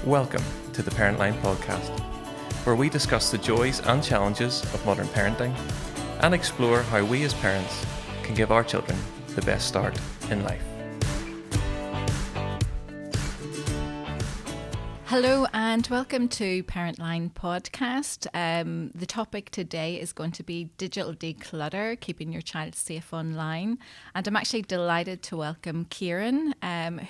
Welcome to the Parentline Podcast, where we discuss the joys and challenges of modern parenting and explore how we as parents can give our children the best start in life. Hello and welcome to Parentline Podcast. The topic today is going to be digital declutter, keeping your child safe online. And I'm actually delighted to welcome Ciaran,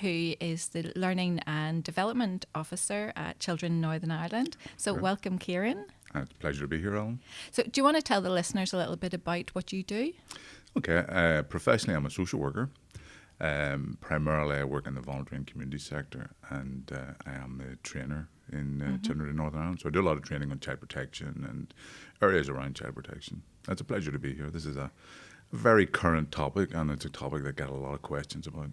who is the Learning and Development Officer at Children Northern Ireland. So welcome, Ciaran. It's a pleasure to be here, Alan. So do you want to tell the listeners a little bit about what you do? Okay, professionally I'm a social worker. Primarily I work in the voluntary and community sector, and I am the trainer in Children in Northern Ireland. So I do a lot of training on child protection and areas around child protection. It's a pleasure to be here. This is a very current topic, and it's a topic that get a lot of questions about.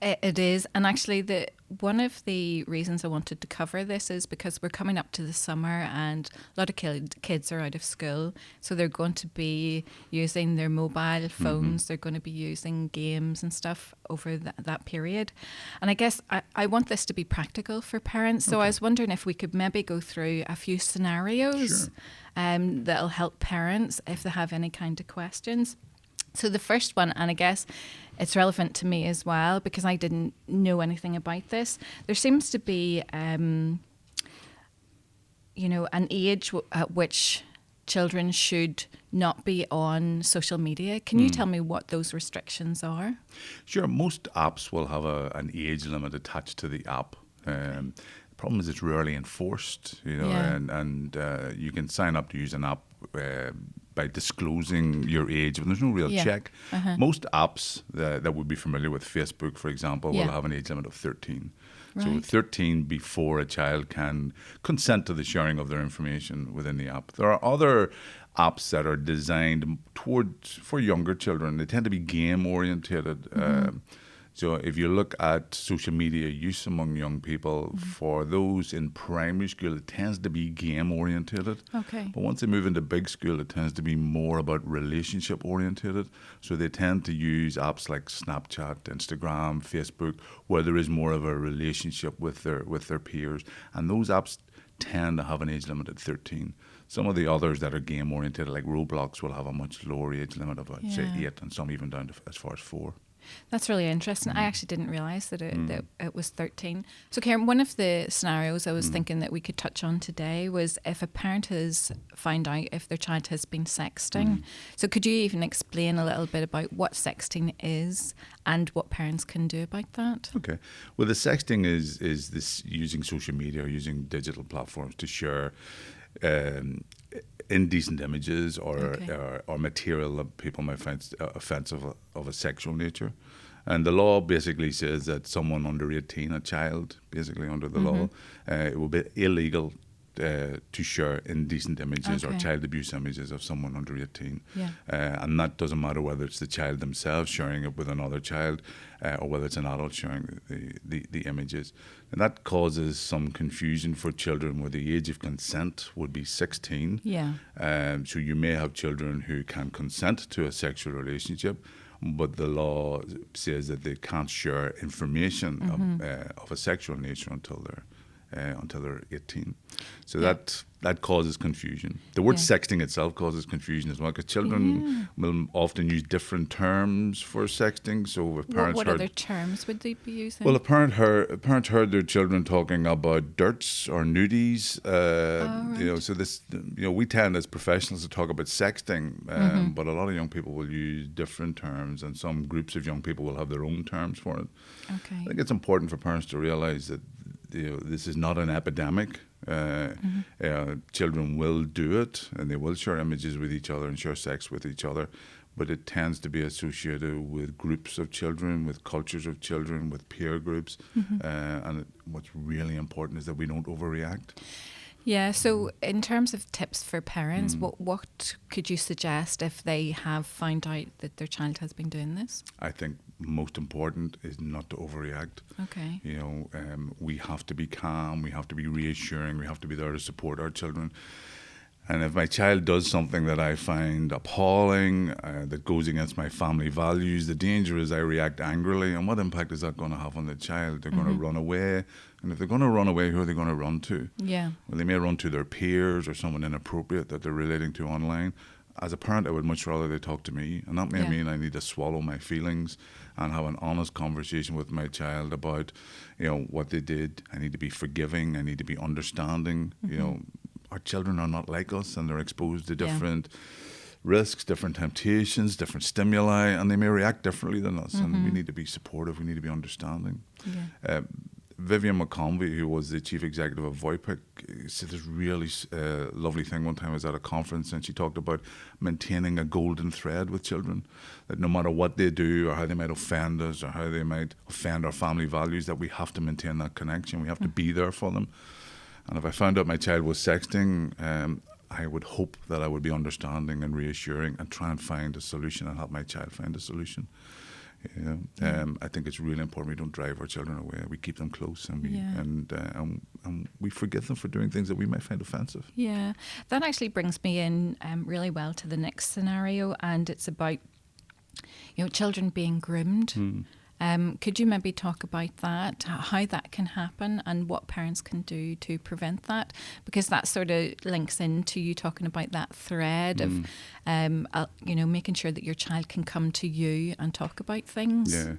It is, and actually one of the reasons I wanted to cover this is because we're coming up to the summer and a lot of kids are out of school, so they're going to be using their mobile phones, they're going to be using games and stuff over that period. And I guess I want this to be practical for parents, so I was wondering if we could maybe go through a few scenarios that'll help parents if they have any kind of questions. So the first one, and I guess it's relevant to me as well because I didn't know anything about this. There seems to be, an age at which children should not be on social media. Can you tell me what those restrictions are? Sure. Most apps will have an age limit attached to the app. The problem is it's rarely enforced, and you can sign up to use an app by disclosing your age, but there's no real check. Most apps that would be familiar with, Facebook, for example, will have an age limit of 13. Right. So 13 before a child can consent to the sharing of their information within the app. There are other apps that are designed for younger children. They tend to be game orientated. So if you look at social media use among young people, for those in primary school, it tends to be game orientated. Okay. But once they move into big school, it tends to be more about relationship orientated. So they tend to use apps like Snapchat, Instagram, Facebook, where there is more of a relationship with their peers. And those apps tend to have an age limit at 13. Some of the others that are game orientated, like Roblox, will have a much lower age limit of, say, 8, and some even down to as far as 4. That's really interesting. I actually didn't realise that it was 13. So, Ciaran, one of the scenarios I was thinking that we could touch on today was if a parent has found out if their child has been sexting. So could you even explain a little bit about what sexting is and what parents can do about that? Okay. Well, the sexting is this using social media or using digital platforms to share indecent images or material that people might find offensive of a sexual nature. And the law basically says that someone under 18, a child, basically under the law, it will be illegal to share indecent images or child abuse images of someone under 18. And that doesn't matter whether it's the child themselves sharing it with another child or whether it's an adult sharing the images. And that causes some confusion for children where the age of consent would be 16. So you may have children who can consent to a sexual relationship, but the law says that they can't share information of a sexual nature until they're 18. So that causes confusion. The word sexting itself causes confusion as well, because children will often use different terms for sexting. So if parents what other terms would they be using? Well, a parent heard their children talking about dirts or nudies. So this, we tend as professionals to talk about sexting, but a lot of young people will use different terms, and some groups of young people will have their own terms for it. Okay. I think it's important for parents to realize that this is not an epidemic. Children will do it, and they will share images with each other and share sex with each other, but it tends to be associated with groups of children, with cultures of children, with peer groups, and what's really important is that we don't overreact. Yeah, so in terms of tips for parents, what could you suggest if they have found out that their child has been doing this? I think most important is not to overreact. Okay. We have to be calm, we have to be reassuring, we have to be there to support our children. And if my child does something that I find appalling, that goes against my family values, the danger is I react angrily. And what impact is that going to have on the child? They're going to run away. And if they're going to run away, who are they going to run to? Yeah. Well, they may run to their peers or someone inappropriate that they're relating to online. As a parent, I would much rather they talk to me. And that may mean I need to swallow my feelings and have an honest conversation with my child about, what they did. I need to be forgiving. I need to be understanding. Our children are not like us, and they're exposed to different risks, different temptations, different stimuli, and they may react differently than us. And we need to be supportive. We need to be understanding. Yeah. Vivian McConvey, who was the chief executive of Voipic, said this really lovely thing one time. I was at a conference and she talked about maintaining a golden thread with children, that no matter what they do or how they might offend us or how they might offend our family values, that we have to maintain that connection. We have to be there for them. And if I found out my child was sexting, I would hope that I would be understanding and reassuring and try and find a solution and help my child find a solution. I think it's really important we don't drive our children away. We keep them close and we forgive them for doing things that we might find offensive. Yeah, that actually brings me in really well to the next scenario, and it's about children being groomed. Could you maybe talk about that, how that can happen and what parents can do to prevent that? Because that sort of links into you talking about that thread of, making sure that your child can come to you and talk about things. Yeah.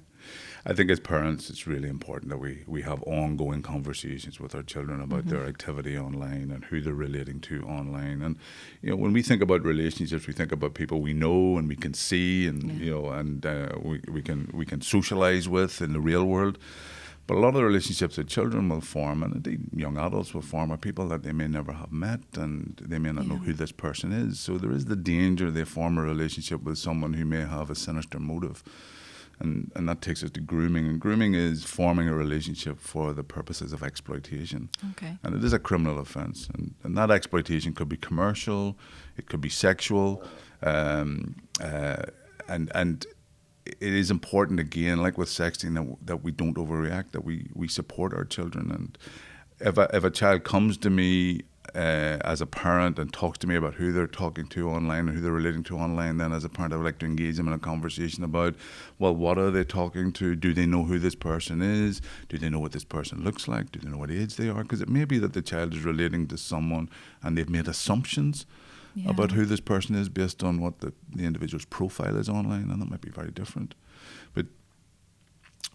I think as parents, it's really important that we have ongoing conversations with our children about their activity online and who they're relating to online. And when we think about relationships, we think about people we know and we can see, and we can socialize with in the real world. But a lot of the relationships that children will form, and indeed young adults will form, are people that they may never have met, and they may not know who this person is. So there is the danger they form a relationship with someone who may have a sinister motive. And that takes us to grooming. And grooming is forming a relationship for the purposes of exploitation. Okay. And it is a criminal offence. And that exploitation could be commercial, it could be sexual. And it is important, again, like with sexting, that we don't overreact, that we support our children. And if a child comes to me as a parent and talks to me about who they're talking to online or who they're relating to online, then as a parent I would like to engage them in a conversation about, well, what are they talking to? Do they know who this person is? Do they know what this person looks like? Do they know what age they are? Because it may be that the child is relating to someone and they've made assumptions about who this person is based on what the individual's profile is online, and that might be very different. But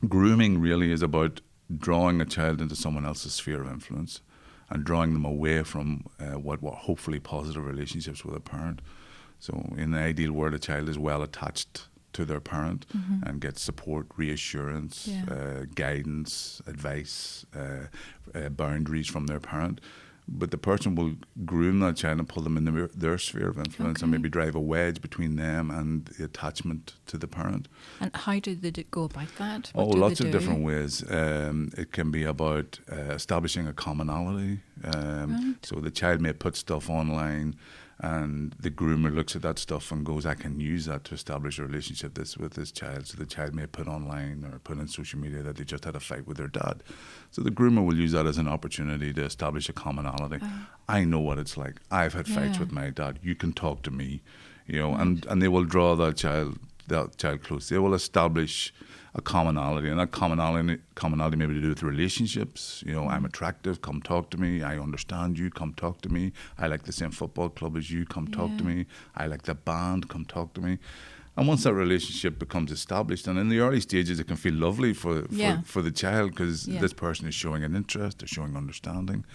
grooming really is about drawing a child into someone else's sphere of influence and drawing them away from what were hopefully positive relationships with a parent. So in the ideal world, a child is well attached to their parent and gets support, reassurance, guidance, advice, boundaries from their parent. But the person will groom that child and pull them into their sphere of influence and maybe drive a wedge between them and the attachment to the parent. And how do they go about that? Lots of different ways. It can be about establishing a commonality. So the child may put stuff online and the groomer looks at that stuff and goes, I can use that to establish a relationship with this child. So the child may put online or put on social media that they just had a fight with their dad. So the groomer will use that as an opportunity to establish a commonality. I know what it's like. I've had fights with my dad. You can talk to me, and they will draw that child close. They will establish a commonality, and that commonality may be to do with relationships. I'm attractive, come talk to me. I understand you, come talk to me. I like the same football club as you, come talk to me. I like the band, come talk to me. And once that relationship becomes established, and in the early stages it can feel lovely for the child because this person is showing an interest, they're showing understanding.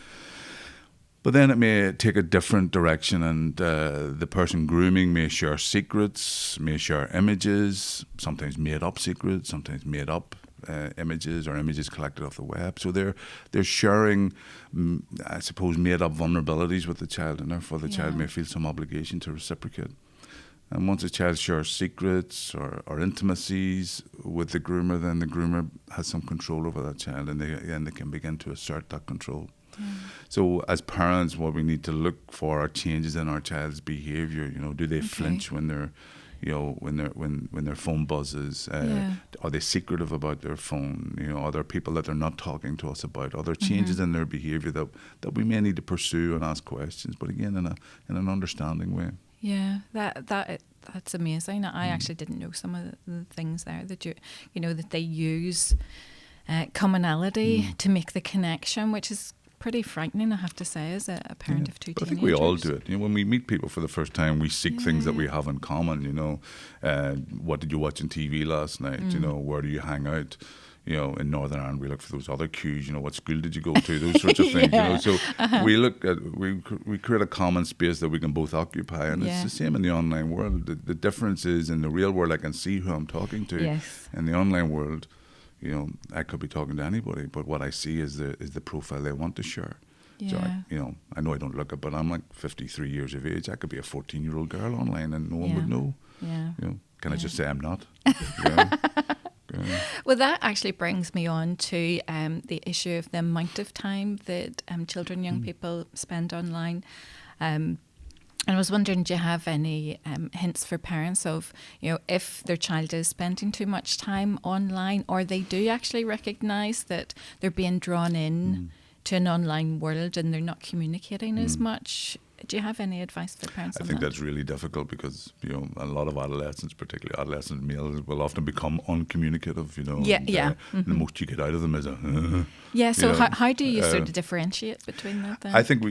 But then it may take a different direction, and the person grooming may share secrets, may share images, sometimes made up secrets, sometimes made up images or images collected off the web. So they're sharing, I suppose, made up vulnerabilities with the child, and therefore the child may feel some obligation to reciprocate. And once a child shares secrets or intimacies with the groomer, then the groomer has some control over that child, and they can begin to assert that control. So as parents, what we need to look for are changes in our child's behaviour. Do they flinch when they're when their phone buzzes, are they secretive about their phone? Are there people that they're not talking to us about? Are there changes in their behaviour that we may need to pursue and ask questions, but again in an understanding way. Yeah, that's amazing. I actually didn't know some of the things there that that they use commonality to make the connection, which is pretty frightening, I have to say, as a parent of two teenagers. I think we all do it. When we meet people for the first time, we seek things that we have in common. What did you watch on TV last night? Where do you hang out? In Northern Ireland, we look for those other cues. What school did you go to? Those sorts of things. So we look at we create a common space that we can both occupy, and it's the same in the online world. The difference is in the real world, I can see who I'm talking to. Yes. In the online world, I could be talking to anybody, but what I see is the profile they want to share. Yeah. So I know I don't look it, but I'm like 53 years of age. I could be a 14-year-old girl online, and no one would know. Yeah. Can I just say I'm not? Well, that actually brings me on to the issue of the amount of time that children, young people spend online. And I was wondering, do you have any hints for parents of, if their child is spending too much time online, or they do actually recognise that they're being drawn in to an online world and they're not communicating as much? Do you have any advice for parents on that? I think that's really difficult because, a lot of adolescents, particularly adolescent males, will often become uncommunicative, The most you get out of them is so how do you sort of differentiate between that then? I think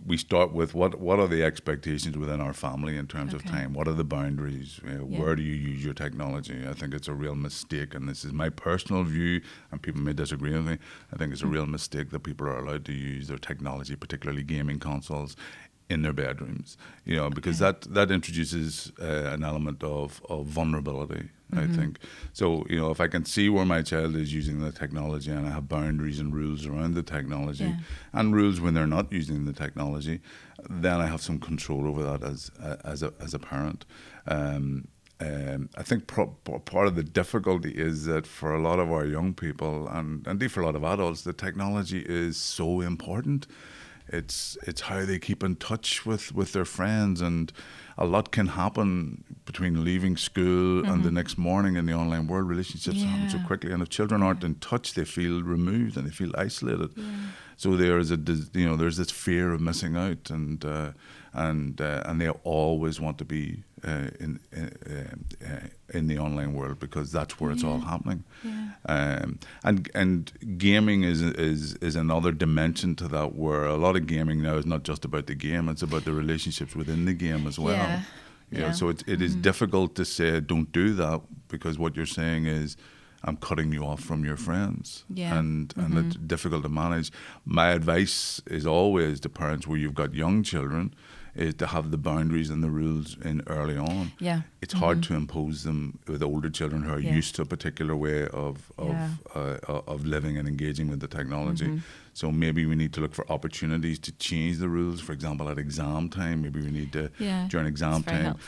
we start with what are the expectations within our family in terms of time? What are the boundaries? Where do you use your technology? I think it's a real mistake, and this is my personal view, and people may disagree with me. I think it's a real mistake that people are allowed to use their technology, particularly gaming consoles, in their bedrooms, because that introduces an element of vulnerability, I think. So, if I can see where my child is using the technology, and I have boundaries and rules around the technology, and rules when they're not using the technology, then I have some control over that as a parent. I think part of the difficulty is that for a lot of our young people, and indeed for a lot of adults, the technology is so important. It's how they keep in touch with their friends, and a lot can happen between leaving school and the next morning in the online world. Relationships happen so quickly, and if children aren't in touch, they feel removed and they feel isolated. So there's there's this fear of missing out, and they always want to be in the online world because that's where it's all happening. And gaming is another dimension to that, where a lot of gaming now is not just about the game; it's about the relationships within the game as well. So it is difficult to say don't do that, because what you're saying is, I'm cutting you off from your friends, and it's difficult to manage. My advice is always to parents where you've got young children is to have the boundaries and the rules in early on. It's hard to impose them with older children who are used to a particular way of living and engaging with the technology. So maybe we need to look for opportunities to change the rules. For example, at exam time, maybe we need to, during exam time,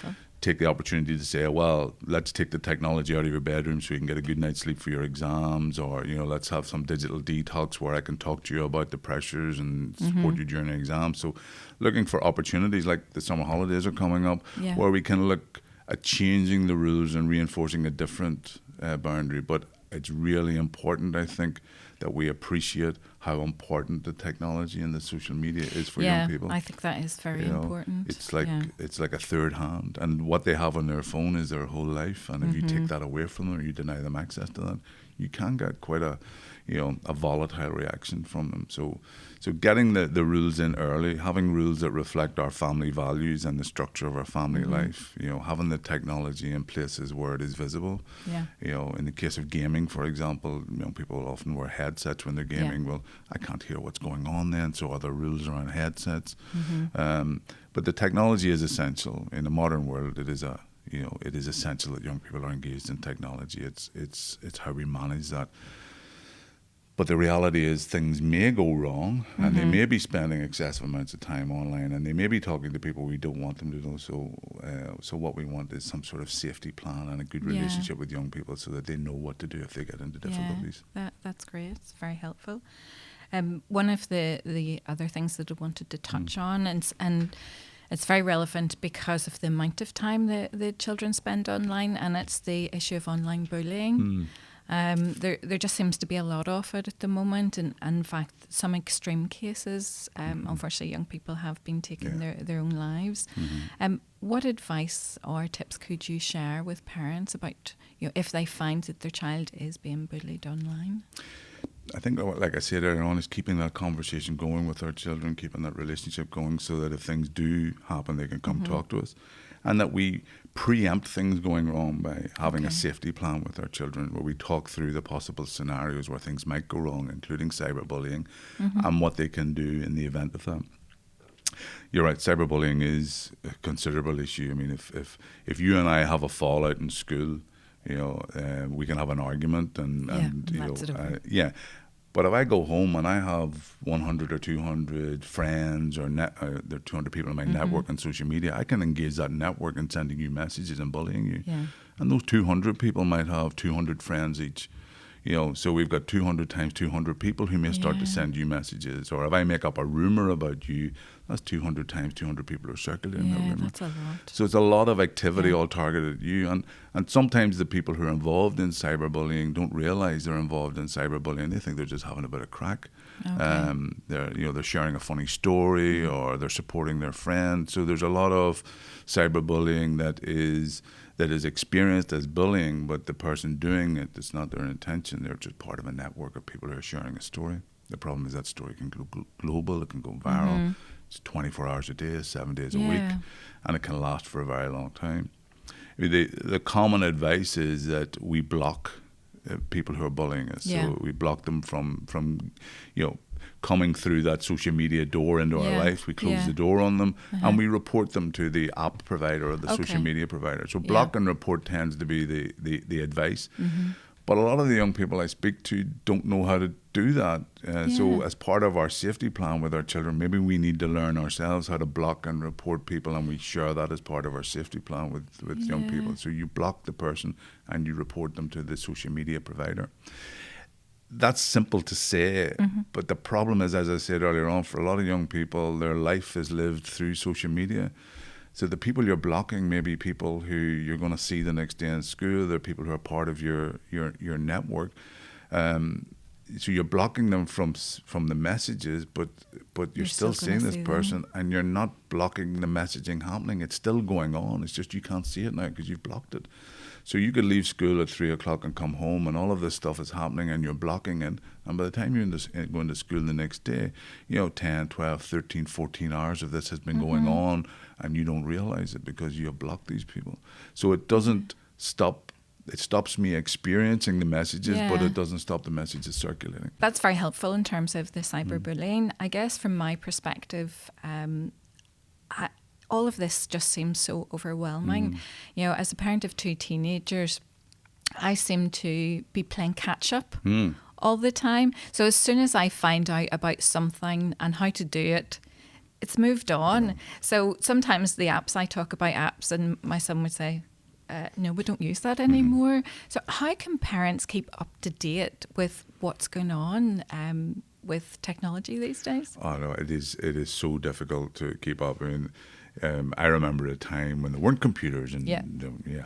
take the opportunity to say, well, let's take the technology out of your bedroom so you can get a good night's sleep for your exams, or, let's have some digital detox where I can talk to you about the pressures and support you during the exam. So looking for opportunities, like the summer holidays are coming up, where we can look at changing the rules and reinforcing a different boundary. But it's really important, I think, that we appreciate how important the technology and the social media is for young people. I think that is very important. It's like a third hand, and what they have on their phone is their whole life. And if you take that away from them, or you deny them access to that, you can get quite a volatile reaction from them. So getting the rules in early, having rules that reflect our family values and the structure of our family life, having the technology in places where it is visible. In the case of gaming, for example, young people often wear headsets when they're gaming. Well, I can't hear what's going on then, so are there rules around headsets? But the technology is essential. In the modern world, it is essential that young people are engaged in technology. It's how we manage that. But the reality is things may go wrong, and they may be spending excessive amounts of time online, and they may be talking to people we don't want them to do. So what we want is some sort of safety plan and a good relationship with young people, so that they know what to do if they get into difficulties. That's great. It's very helpful. One of the other things that I wanted to touch on, and it's very relevant because of the amount of time the children spend online, and it's the issue of online bullying. There just seems to be a lot of it at the moment, and in fact, some extreme cases. Unfortunately, young people have been taking their own lives. What advice or tips could you share with parents about, if they find that their child is being bullied online? I think, like I said earlier on, is keeping that conversation going with our children, keeping that relationship going, so that if things do happen, they can come talk to us, and that we preempt things going wrong by having a safety plan with our children, where we talk through the possible scenarios where things might go wrong, including cyberbullying, and what they can do in the event of that. You're right, cyberbullying is a considerable issue. I mean, if you and I have a fallout in school, we can have an argument, But if I go home and I have 100 or 200 friends, or there are 200 people in my network on social media, I can engage that network in sending you messages and bullying you. Yeah. And those 200 people might have 200 friends each. So we've got 200 times 200 people who may start to send you messages. Or if I make up a rumor about you, that's 200 times 200 people are circulating that rumor. That's a lot. So it's a lot of activity all targeted at you. And sometimes the people who are involved in cyberbullying don't realize they're involved in cyberbullying. They think they're just having a bit of crack. Okay. They're sharing a funny story, or they're supporting their friend. So there's a lot of cyberbullying that is experienced as bullying, but the person doing it, it's not their intention. They're just part of a network of people who are sharing a story. The problem is that story can go global, it can go viral. It's 24 hours a day, 7 days a week, and it can last for a very long time. The common advice is that we block people who are bullying us. So we block them from coming through that social media door into our life. We close the door on them, and we report them to the app provider or the social media provider. So block and report tends to be the advice. But a lot of the young people I speak to don't know how to do that. So as part of our safety plan with our children, maybe we need to learn ourselves how to block and report people, and we share that as part of our safety plan with young people. So you block the person and you report them to the social media provider. That's simple to say, but the problem is, as I said earlier on, for a lot of young people, their life is lived through social media. So the people you're blocking may be people who you're going to see the next day in school. They're people who are part of your network. So you're blocking them from the messages, but you're still seeing this person, and you're not blocking the messaging happening. It's still going on. It's just you can't see it now because you've blocked it. So you could leave school at 3 o'clock and come home, and all of this stuff is happening, and you're blocking it. And by the time you're going to school the next day, 10, 12, 13, 14 hours of this has been going on, and you don't realize it because you have blocked these people. So it doesn't stop. It stops me experiencing the messages, but it doesn't stop the messages circulating. That's very helpful in terms of the cyberbullying. I guess from my perspective, all of this just seems so overwhelming. As a parent of 2 teenagers, I seem to be playing catch up all the time. So as soon as I find out about something and how to do it, it's moved on. So sometimes the apps, I talk about apps, and my son would say, no, we don't use that anymore. So how can parents keep up to date with what's going on with technology these days? Oh no, it is so difficult to keep up. I mean, I remember a time when there weren't computers, and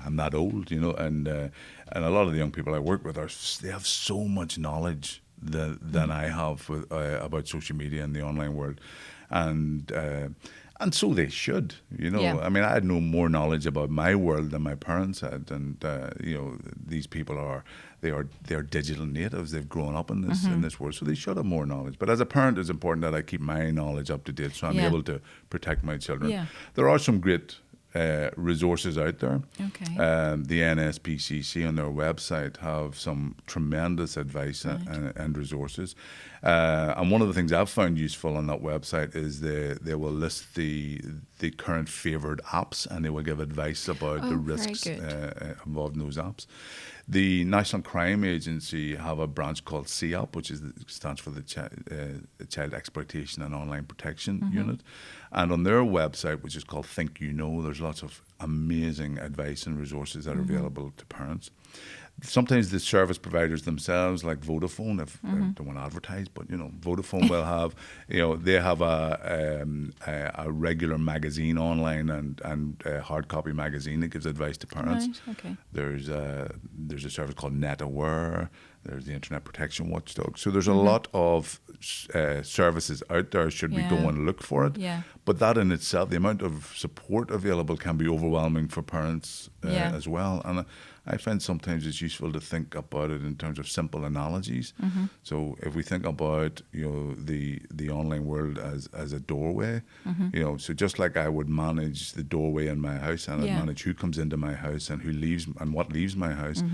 I'm that old, and a lot of the young people I work with they have so much knowledge than I have about social media and the online world, and so they should, I mean, I had no more knowledge about my world than my parents had, and these people are digital natives. They've grown up in this world, so they should have more knowledge. But as a parent, it's important that I keep my knowledge up to date, so I'm able to protect my children. There are some great resources out there. The NSPCC on their website have some tremendous advice and resources. And one of the things I've found useful on that website is they will list the current favoured apps, and they will give advice about the risks involved in those apps. The National Crime Agency have a branch called CIAP, which stands for the Child Exploitation and Online Protection Unit. And on their website, which is called Think You Know, there's lots of amazing advice and resources that are available to parents. sometimes the service providers themselves, like Vodafone, if I don't want to advertise, but Vodafone will have, they have a regular magazine online and a hard copy magazine that gives advice to parents. Right, okay. There's a service called NetAware. There's the Internet Protection Watchdog. So there's a lot of services out there should we go and look for it. Yeah. But that in itself, the amount of support available can be overwhelming for parents as well. And I find sometimes it's useful to think about it in terms of simple analogies. So if we think about the online world as a doorway, so just like I would manage the doorway in my house and I'd manage who comes into my house and who leaves and what leaves my house.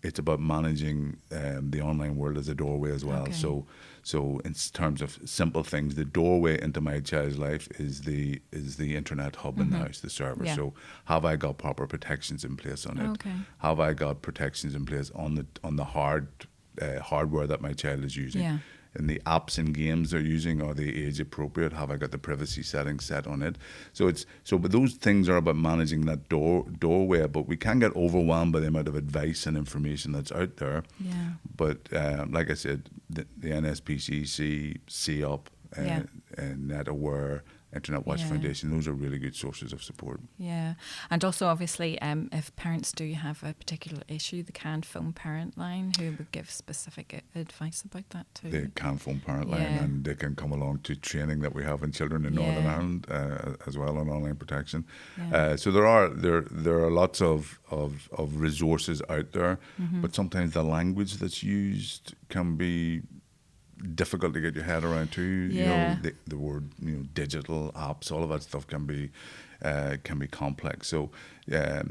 It's about managing the online world as a doorway as well. Okay. So in terms of simple things, the doorway into my child's life is the internet hub in the house, the server. Yeah. So have I got proper protections in place on it? Okay. Have I got protections in place on the hardware that my child is using? Yeah. And the apps and games they're using, are they age appropriate? Have I got the privacy settings set on it? But those things are about managing that doorway. But we can get overwhelmed by the amount of advice and information that's out there. Yeah. But like I said, the NSPCC, CEOP, and NetAware, Internet Watch Foundation, those are really good sources of support. Yeah. And also, obviously, if parents do have a particular issue, they can phone Parentline, who would give specific advice about that too. They can phone Parentline and they can come along to training that we have in children in Northern Ireland as well on online protection. Yeah. So there are lots of resources out there, but sometimes the language that's used can be difficult to get your head around too. The word digital apps, all of that stuff can be complex. So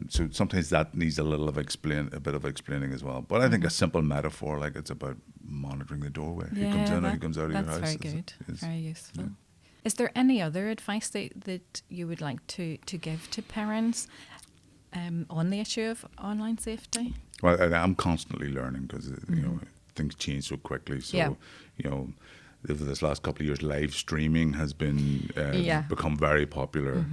sometimes that needs a bit of explaining as well. But I think a simple metaphor, like it's about monitoring the doorway. Who comes in and who comes out of your house. That's very good. Very useful. Yeah. Is there any other advice that you would like to give to parents on the issue of online safety? Well, I'm constantly learning because things change so quickly. So over this last couple of years, live streaming has been become very popular.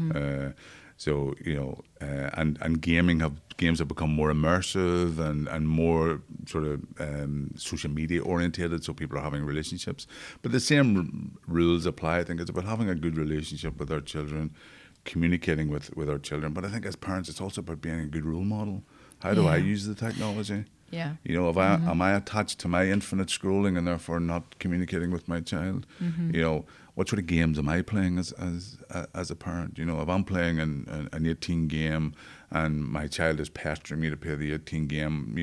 And games have become more immersive and more sort of social media orientated. So people are having relationships, but the same rules apply. I think it's about having a good relationship with our children, communicating with our children. But I think as parents, it's also about being a good role model. How do I use the technology? Yeah. Am I attached to my infinite scrolling and therefore not communicating with my child? What sort of games am I playing as a parent? If I'm playing an 18 game and my child is pestering me to play the 18 game,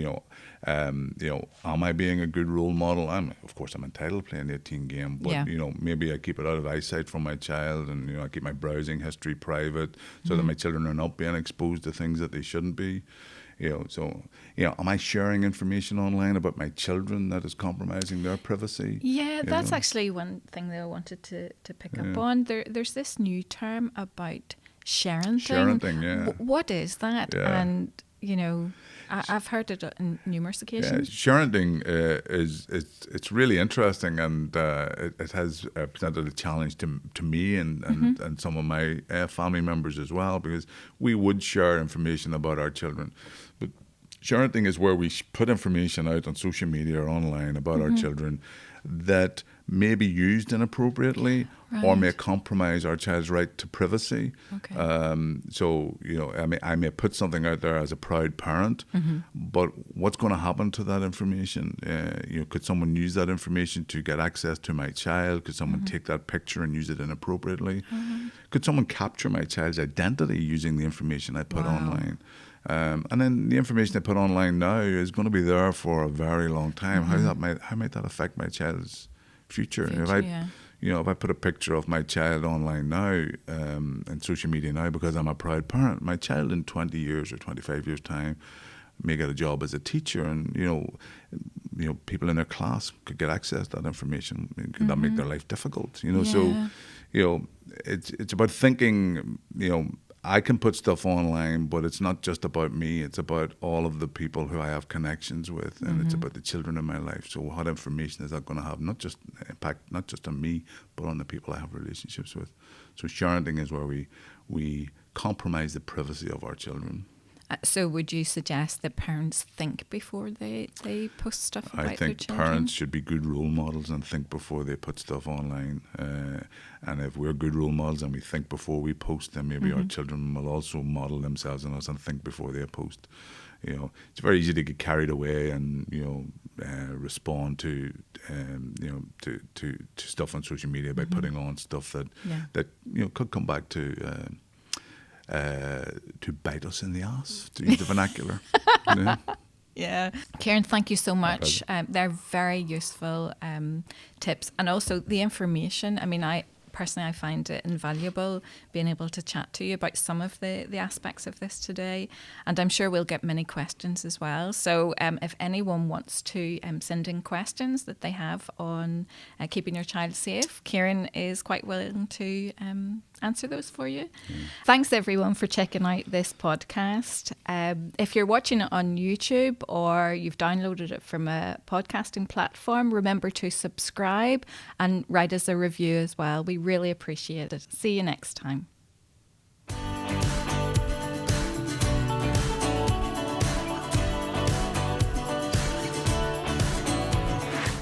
am I being a good role model? Of course I'm entitled to play an 18 game, but maybe I keep it out of eyesight from my child, and I keep my browsing history private so that my children are not being exposed to things that they shouldn't be. Am I sharing information online about my children that is compromising their privacy? Yeah, that's actually one thing that I wanted to pick up on. There's this new term about sharing. Sharenting, yeah. What is that? Yeah. And, I've heard it on numerous occasions. Sharenting it's really interesting, and it has presented a challenge to me and some of my family members as well, because we would share information about our children. But sharenting is where we put information out on social media or online about our children that may be used inappropriately or may compromise our child's right to privacy. Okay. I may put something out there as a proud parent, but what's going to happen to that information? Could someone use that information to get access to my child? Could someone take that picture and use it inappropriately? Could someone capture my child's identity using the information I put online? And then the information I put online now is going to be there for a very long time. How might that affect my child's future? If I put a picture of my child online now, in social media now, because I'm a proud parent, my child in 20 years or 25 years' time may get a job as a teacher, and people in their class could get access to that information. Could that make their life difficult? So it's about thinking. I can put stuff online, but it's not just about me. It's about all of the people who I have connections with, and it's about the children in my life. So what information is that going to have not just on me, but on the people I have relationships with? So sharenting is where we compromise the privacy of our children. So would you suggest that parents think before they post stuff about their children? I think parents should be good role models and think before they put stuff online. And if we're good role models and we think before we post, then maybe our children will also model themselves on us and think before they post. You know, it's very easy to get carried away and respond to to stuff on social media by putting on stuff that could come back to bite us in the ass, to use the vernacular. Yeah. Ciaran, thank you so much. They're very useful tips, and also the information. I mean, I find it invaluable being able to chat to you about some of the aspects of this today, and I'm sure we'll get many questions as well. So if anyone wants to send in questions that they have on keeping your child safe, Ciaran is quite willing to answer those for you. Thanks everyone for checking out this podcast. If you're watching it on YouTube or you've downloaded it from a podcasting platform, remember to subscribe and write us a review as well. We really appreciate it. See you next time.